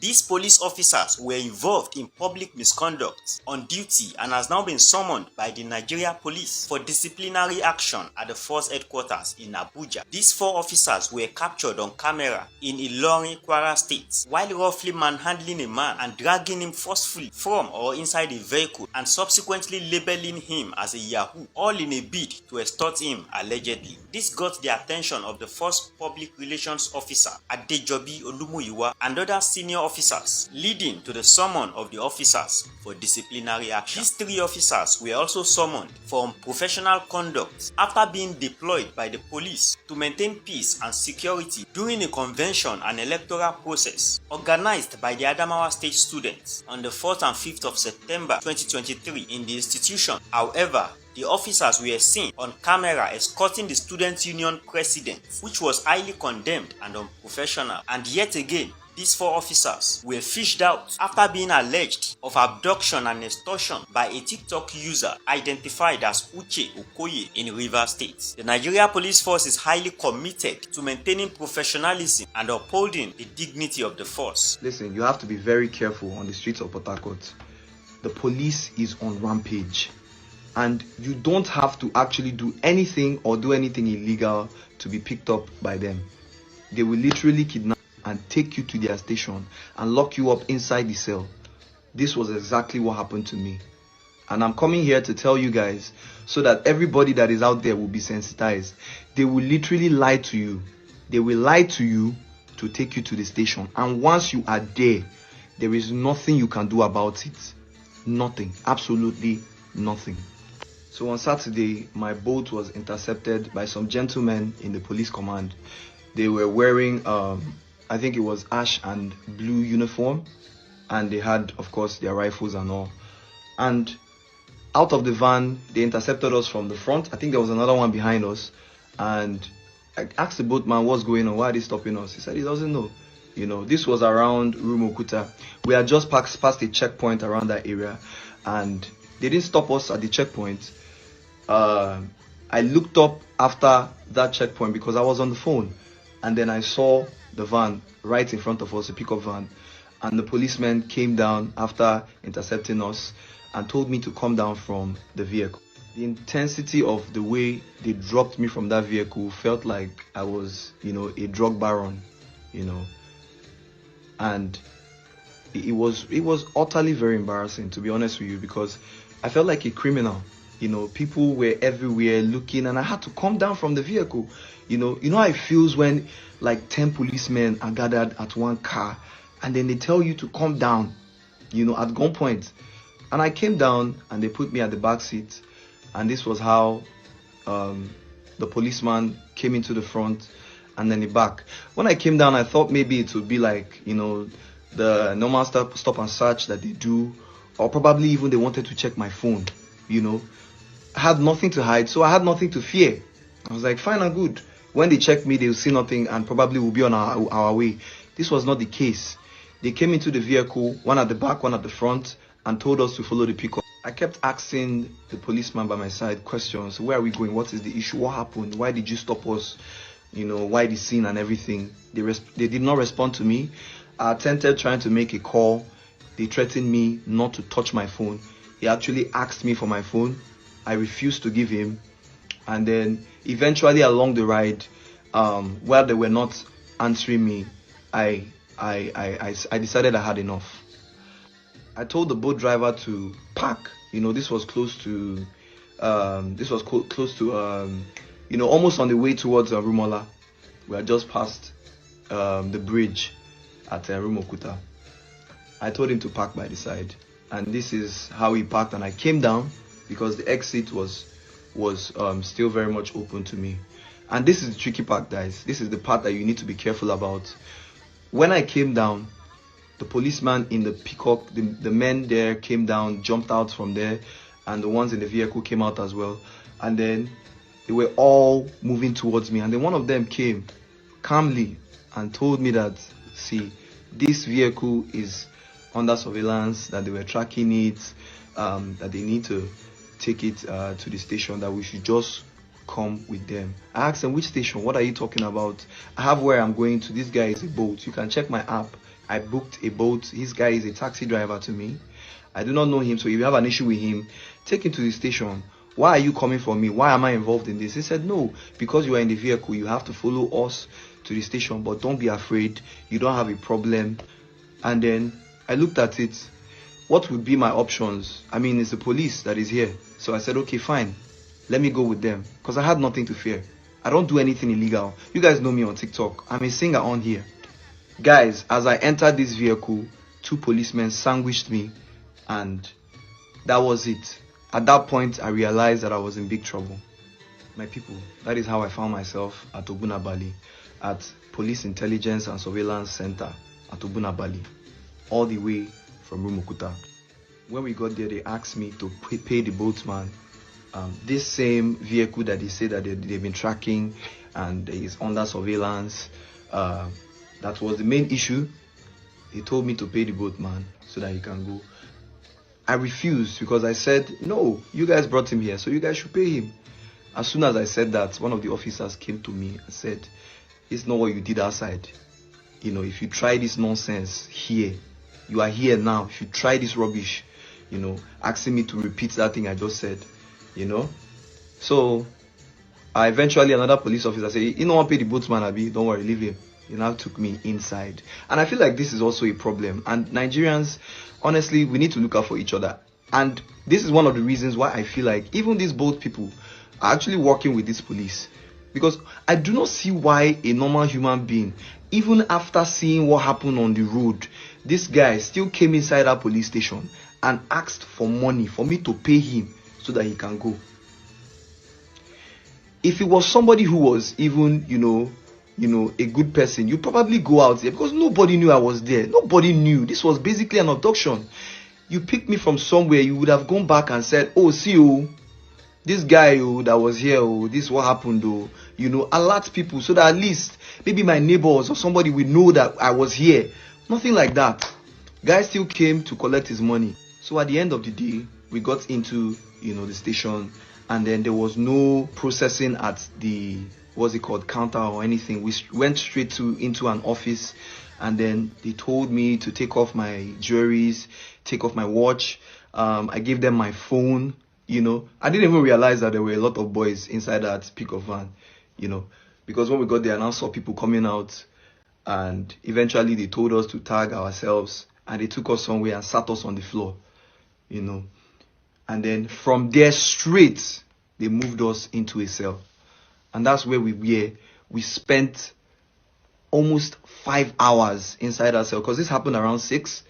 These police officers were involved in public misconduct on duty and has now been summoned by the Nigeria Police for disciplinary action at the force headquarters in Abuja. These 4 officers were captured on camera in Ilorin, Kwara State, while roughly manhandling a man and dragging him forcefully from or inside a vehicle and subsequently labeling him as a Yahoo, all in a bid to extort him allegedly. This got the attention of the first public relations officer, Adejobi Olumuyiwa, and other senior officers, leading to the summon of the officers for disciplinary action. These 3 officers were also summoned for unprofessional conduct after being deployed by the police to maintain peace and security during a convention and electoral process organized by the Adamawa State students on the 4th and 5th of September 2023 in the institution. However, the officers were seen on camera escorting the student union president, which was highly condemned and unprofessional. And yet again, these 4 officers were fished out after being alleged of abduction and extortion by a TikTok user identified as Uche Okoye in Rivers State. The Nigeria Police Force is highly committed to maintaining professionalism and upholding the dignity of the force. Listen, you have to be very careful on the streets of Port Harcourt. The police is on rampage. And you don't have to actually do anything or do anything illegal to be picked up by them. They will literally kidnap and take you to their station and lock you up inside the cell. This was exactly what happened to me. And I'm coming here to tell you guys so that everybody that is out there will be sensitized. They will literally lie to you. They will lie to you to take you to the station. And once you are there is nothing you can do about it. Nothing. Absolutely nothing. So on Saturday, my boat was intercepted by some gentlemen in the police command. They were wearing, I think it was ash and blue uniform. And they had, of course, their rifles and all. And out of the van, they intercepted us from the front. I think there was another one behind us. And I asked the boatman what's going on, why are they stopping us? He said he doesn't know. You know, this was around Rumuokuta. We had just passed a checkpoint around that area. And they didn't stop us at the checkpoint. I looked up after that checkpoint because I was on the phone, and then I saw the van right in front of us, a pickup van, and the policeman came down after intercepting us and told me to come down from the vehicle. The intensity of the way they dropped me from that vehicle felt like I was, a drug baron, and it was utterly very embarrassing, to be honest with you, because I felt like a criminal. People were everywhere looking, and I had to come down from the vehicle. You know how it feels when like 10 policemen are gathered at one car, and then they tell you to come down, at gunpoint. And I came down, and they put me at the back seat, and this was how the policeman came into the front, and then the back. When I came down, I thought maybe it would be like, the normal stop and search that they do, or probably even they wanted to check my phone, I had nothing to hide, so I had nothing to fear. I was like, fine and good. When they check me, they'll see nothing and probably will be on our way. This was not the case. They came into the vehicle, one at the back, one at the front, and told us to follow the pickup. I kept asking the policeman by my side questions. Where are we going? What is the issue? What happened? Why did you stop us? Why the scene and everything? They did not respond to me. I attempted trying to make a call. They threatened me not to touch my phone. He actually asked me for my phone. I refused to give him, and then eventually along the ride, while they were not answering me, I decided I had enough. I told the boat driver to park. This was close to, almost on the way towards Rumola. We had just passed the bridge at Rumuokuta. I told him to park by the side, and this is how he parked, and I came down because the exit was still very much open to me. And this is the tricky part, guys. This is the part that you need to be careful about. When I came down, the policeman in the pickup, the men there came down, jumped out from there, and the ones in the vehicle came out as well. And then they were all moving towards me, and then one of them came calmly and told me that, see, this vehicle is under surveillance, that they were tracking it, that they need to take it to the station, that we should just come with them. I asked them, which station? What are you talking about? I have where I'm going to. This guy is a boat. You can check my app. I booked a boat. This guy is a taxi driver to me. I do not know him, so if you have an issue with him, take him to the station. Why are you coming for me? Why am I involved in this? He said, no, because you are in the vehicle, you have to follow us to the station, but don't be afraid, you don't have a problem. And then I looked at it. What would be my options? I mean, it's the police that is here. So I said, okay, fine, let me go with them, because I had nothing to fear. I don't do anything illegal. You guys know me on TikTok. I'm a singer on here. Guys, as I entered this vehicle, 2 policemen sandwiched me, and that was it. At that point, I realized that I was in big trouble. My people, that is how I found myself at Ogunabali, at Police Intelligence and Surveillance Center at Ogunabali, all the way from Rumukuta. When we got there, they asked me to pay the boatman. This same vehicle that they say that they've been tracking and is under surveillance, that was the main issue. He told me to pay the boatman so that he can go. I refused because I said, no, you guys brought him here, so you guys should pay him. As soon as I said that, one of the officers came to me and said, it's not what you did outside. You know, if you try this nonsense here, you are here now. If you try this rubbish, you know, asking me to repeat that thing I just said, you know. So, eventually another police officer said, you don't want to pay the boatman, Abi, don't worry, leave him. He now took me inside. And I feel like this is also a problem. And Nigerians, honestly, we need to look out for each other. And this is one of the reasons why I feel like even these boat people are actually working with this police. Because I do not see why a normal human being, even after seeing what happened on the road, this guy still came inside our police station and asked for money for me to pay him so that he can go. If it was somebody who was even, you know, a good person, you probably go out there, because nobody knew I was there. Nobody knew. This was basically an abduction. You picked me from somewhere, you would have gone back and said, oh, see, oh, this guy that was here, this is what happened, you know, alert people so that at least maybe my neighbors or somebody will know that I was here. Nothing like that. Guy still came to collect his money. So at the end of the day, we got into, you know, the station, and then there was no processing at the, what's it called, counter or anything. We went straight into an office, and then they told me to take off my jewelries, take off my watch. I gave them my phone. You know, I didn't even realize that there were a lot of boys inside that pickup van, you know, because when we got there, I now saw people coming out, and eventually they told us to tag ourselves, and they took us somewhere and sat us on the floor, you know, and then from there straight, they moved us into a cell, and that's where we were. We spent almost 5 hours inside our cell, because this happened around 6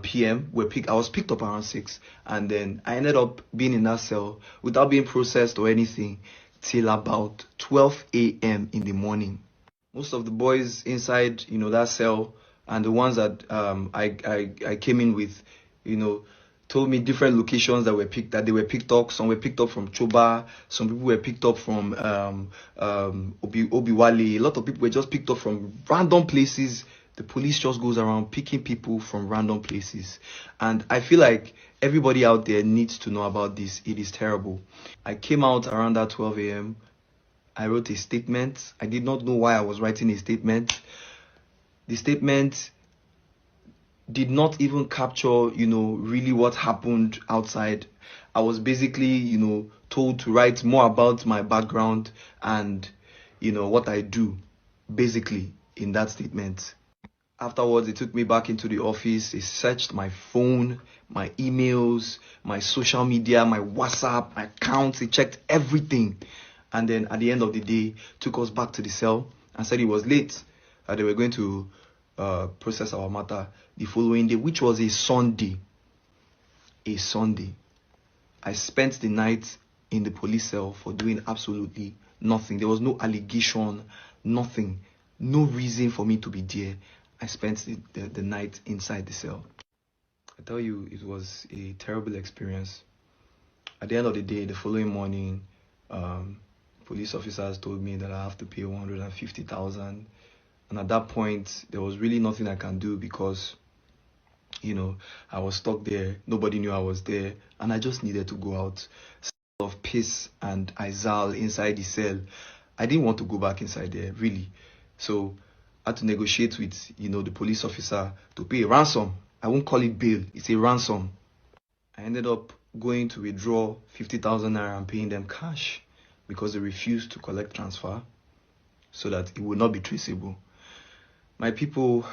p.m. I was picked up around 6, and then I ended up being in that cell without being processed or anything till about 12 a.m. in the morning. Most of the boys inside, you know, that cell, and the ones that I came in with, you know, told me different locations that they were picked up. Some were picked up from Choba, some people were picked up from Obiwale. A lot of people were just picked up from random places. The police just goes around picking people from random places. And I feel like everybody out there needs to know about this. It is terrible. I came out around that 12 a.m. I wrote a statement. I did not know why I was writing a statement. The statement did not even capture, you know, really what happened outside. I was basically, you know, told to write more about my background and, you know, what I do, basically, in that statement. Afterwards, they took me back into the office. They searched my phone, my emails, my social media, my WhatsApp, my accounts. They checked everything. And then at the end of the day, took us back to the cell and said it was late. They were going to process our matter the following day, which was a Sunday. A Sunday. I spent the night in the police cell for doing absolutely nothing. There was no allegation, nothing. No reason for me to be there. I spent the night inside the cell. I tell you, it was a terrible experience. At the end of the day, the following morning, police officers told me that I have to pay 150,000. And at that point, there was really nothing I can do because, you know, I was stuck there. Nobody knew I was there. And I just needed to go out. Of piss and Izal inside the cell. I didn't want to go back inside there, really. So had to negotiate with, the police officer to pay a ransom. I won't call it bail, it's a ransom. I ended up going to withdraw 50,000 naira and paying them cash because they refused to collect transfer so that it would not be traceable. My people,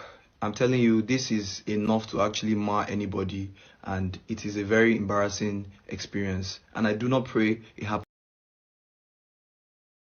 I'm telling you, this is enough to actually mar anybody, and it is a very embarrassing experience, and I do not pray it happens